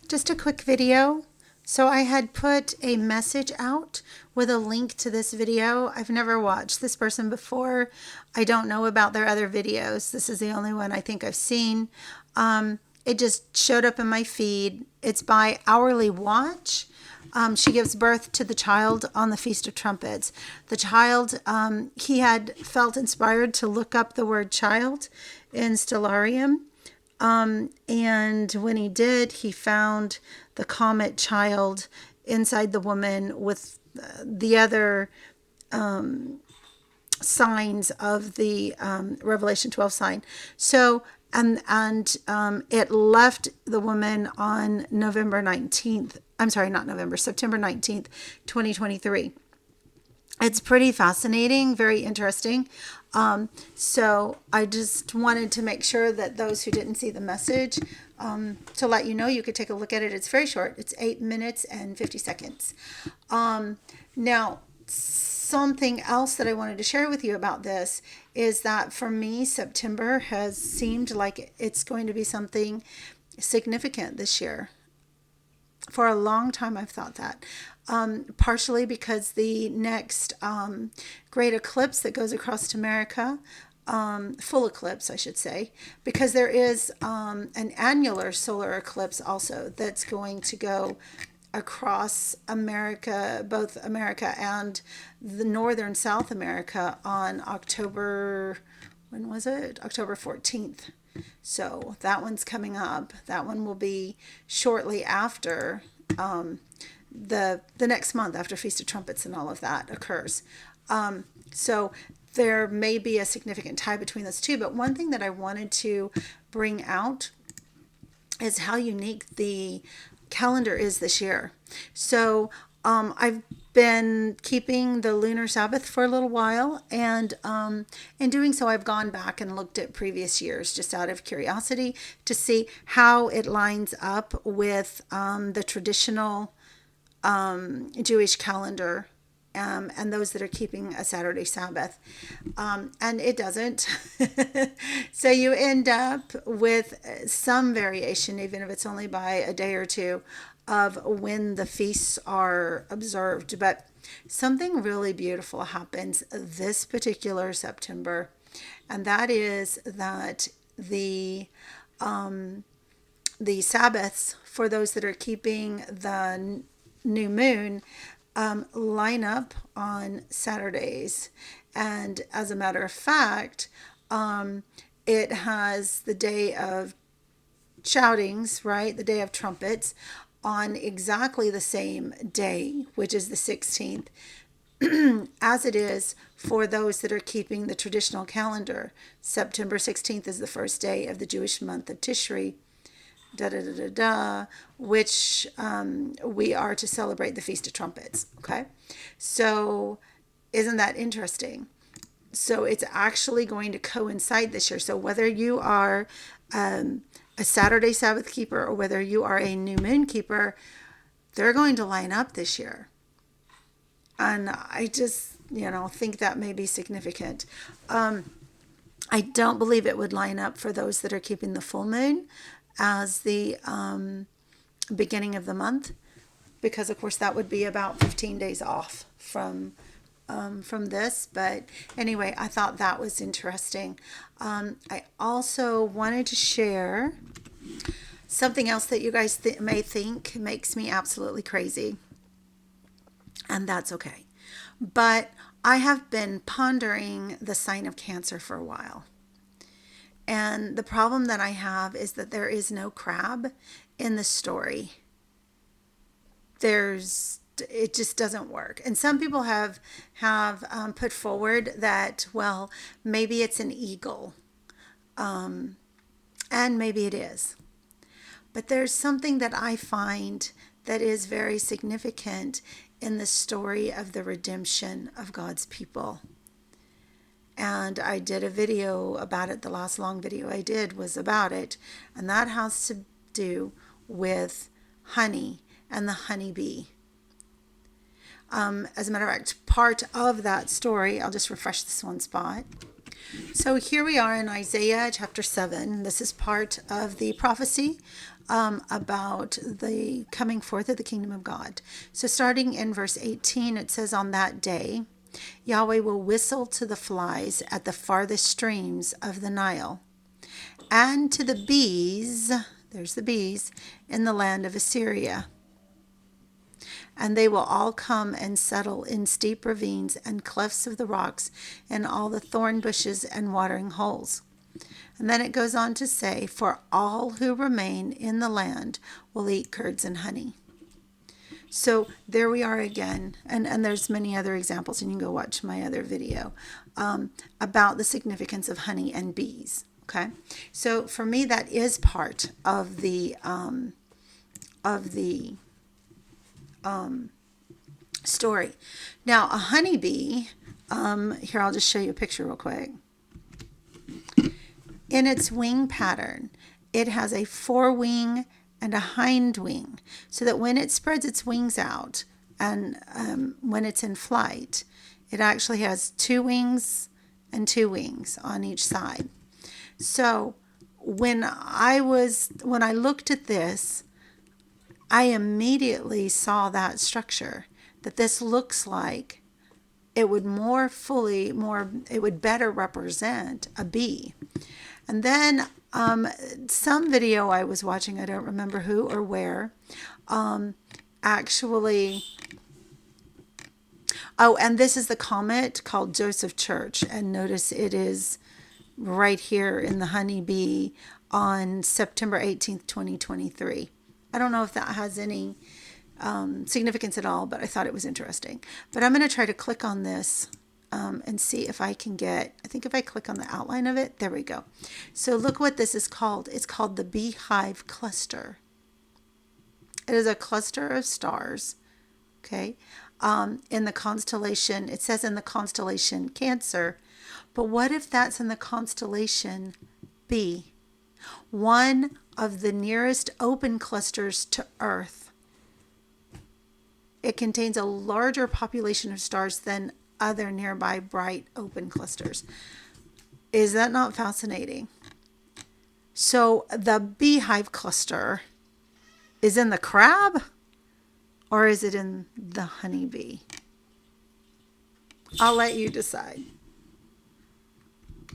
Just a quick video. So I had put a message out with a link to this video. I've never watched this person before. I don't know about their other videos. This is the only one I think I've seen. It just showed up in my feed. It's by Hourly Watch. She gives birth to the child on the Feast of Trumpets. The child, he had felt inspired to look up the word child in Stellarium. And when he did, he found the comet child inside the woman with the other signs of the Revelation 12 sign. So, and it left the woman on November 19th. I'm sorry, not November, September 19th, 2023. It's pretty fascinating, very interesting. So I just wanted to make sure that those who didn't see the message, to let you know, you could take a look at it. It's very short. It's 8 minutes and 50 seconds. Now, something else that I wanted to share with you about this is that for me, September has seemed like it's going to be something significant this year. For a long time, I've thought that. Partially because the next great eclipse that goes across America, full eclipse, I should say, because there is an annular solar eclipse also that's going to go across America, both America and the northern South America on October, when was it? October 14th. So that one's coming up. That one will be shortly after the next month, after Feast of Trumpets and all of that occurs. So there may be a significant tie between those two. But one thing that I wanted to bring out is how unique the calendar is this year. So I've been keeping the lunar Sabbath for a little while, and in doing so, I've gone back and looked at previous years just out of curiosity to see how it lines up with the traditional Jewish calendar. And those that are keeping a Saturday Sabbath. And it doesn't. So you end up with some variation, even if it's only by a day or two, of when the feasts are observed. But something really beautiful happens this particular September, and that is that the Sabbaths for those that are keeping the new moon line up on Saturdays. And as a matter of fact, it has the day of shoutings, right? The day of trumpets on exactly the same day, which is the 16th, as it is for those that are keeping the traditional calendar. September 16th is the first day of the Jewish month of Tishri, which we are to celebrate the Feast of Trumpets. Okay, so isn't that interesting? So it's actually going to coincide this year. So whether you are a Saturday Sabbath keeper or whether you are a new moon keeper, they're going to line up this year. And I just, think that may be significant. I don't believe it would line up for those that are keeping the full moon as the beginning of the month, because of course that would be about 15 days off from this. But anyway, I thought that was interesting. I also wanted to share something else that you guys may think makes me absolutely crazy, and that's okay. But I have been pondering the sign of Cancer for a while. And the problem that I have is that there is no crab in the story. It just doesn't work. And some people have put forward that, well, maybe it's an eagle. And maybe it is. But there's something that I find that is very significant in the story of the redemption of God's people. And I did a video about it. The last long video I did was about it. And that has to do with honey and the honeybee. As a matter of fact, part of that story, I'll just refresh this one spot. So here we are in Isaiah chapter 7. This is part of the prophecy about the coming forth of the kingdom of God. So starting in verse 18, it says, "On that day, Yahweh will whistle to the flies at the farthest streams of the Nile, and to the bees," there's the bees, "in the land of Assyria. And they will all come and settle in steep ravines and clefts of the rocks, and all the thorn bushes and watering holes." And then it goes on to say, "For all who remain in the land will eat curds and honey." So there we are again. And there's many other examples, and you can go watch my other video about the significance of honey and bees. Okay. So for me, that is part of the story. Now, a honeybee, here, I'll just show you a picture real quick. In its wing pattern, it has a forewing and a hind wing, so that when it spreads its wings out and when it's in flight, it actually has two wings and two wings on each side. So when I looked at this, I immediately saw that structure, that this looks like it would it would better represent a bee. And then some video I was watching, I don't remember who or where, actually, oh, and this is the comet called Joseph Church, and notice it is right here in the honeybee on September 18th, 2023. I don't know if that has any significance at all, but I thought it was interesting. But I'm going to try to click on this and see if I can get, I think if I click on the outline of it, there we go. So look what this is called. It's called the Beehive Cluster. It is a cluster of stars, okay, in the constellation, it says in the constellation Cancer, but what if that's in the constellation Bee? One of the nearest open clusters to Earth. It contains a larger population of stars than other nearby bright open clusters. Is that not fascinating? So the beehive cluster is in the crab, or is it in the honeybee? I'll let you decide.